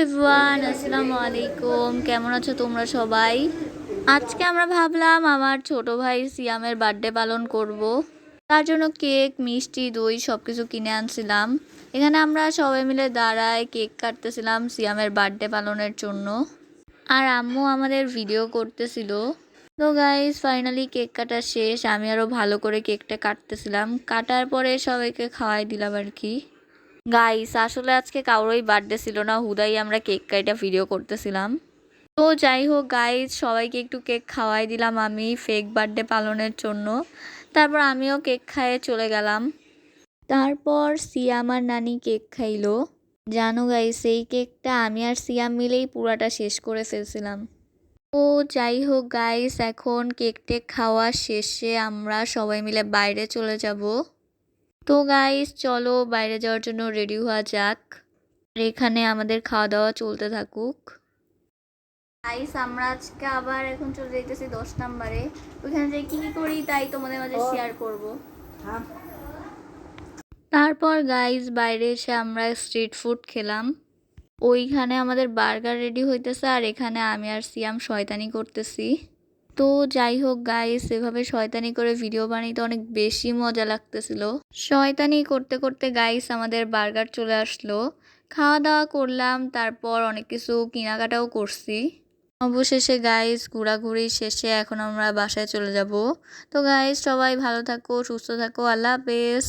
Everyone, আসসালামু আলাইকুম। কেমন আছো তোমরা সবাই? আজকে আমরা ভাবলাম আমার ছোট ভাই সিয়ামের বার্থডে পালন করব। তার জন্য কেক, মিষ্টি, দই সব কিছু কিনে আনছিলাম। এখানে আমরা সবাই মিলে দাঁড়ায় কেক কাটতেছিলাম সিয়ামের বার্থডে পালনের জন্য। আর আম্মু আমাদের ভিডিও করতেছিল। তো গাইস, ফাইনালি কেক কাটা শেষ। আমি আরও ভালো করে কেকটা কাটতেছিলাম। কাটার পরে সবাইকে খাওয়াই দিলাম আর কি। গাইস, আসলে আজকে কারোরই বার্থডে ছিল না, হুদাই আমরা কেক কাটা ভিডিও করতেছিলাম। তো যাই হোক গাইস, সবাইকে একটু কেক খাওয়াই দিলাম আমি ফেক বার্থডে পালনের জন্য। তারপর আমিও কেক খাইয়ে চলে গেলাম। তারপর সিয়াম আর নানি কেক খাইলো। জানো গাইস, এই কেকটা আমি আর সিয়াম মিলেই পুরাটা শেষ করে ফেলছিলাম। তো যাই হোক গাইস, এখন কেক টেক খাওয়া শেষে আমরা সবাই মিলে বাইরে চলে যাব। তো গাইস, চলো বাইরে যাওয়ার জন্য রেডি হওয়া যাক। আর এখানে আমাদের খাওয়া দাওয়া চলতে থাকুক। গাইস, আমরা আজকে আবার এখন চলে যাইতেছি 10 নম্বরে। ওইখানে যে কি কি করি তাই তোমাদের মাঝে শেয়ার করব। তারপর গাইস, বাইরে এসে আমরা স্ট্রিট ফুড খেলাম। ওইখানে আমাদের বার্গার রেডি হইতেছে, আর এখানে আমি আর সিয়াম শয়তানি করতেছি। তো যাই হোক গাইস, এভাবে শয়তানি করে ভিডিও বানাইতে অনেক বেশি মজা লাগতেছিল। শয়তানি করতে করতে গাইস আমাদের বার্গার চলে আসলো। খাওয়া দাওয়া করলাম, তারপর অনেক কিছু কেনাকাটাও করছি। অবশেষে গাইস, ঘোরাঘুরি শেষে এখন আমরা বাসায় চলে যাব। তো গাইস, সবাই ভালো থাকো, সুস্থ থাকো, আল্লাহ হাফেজ।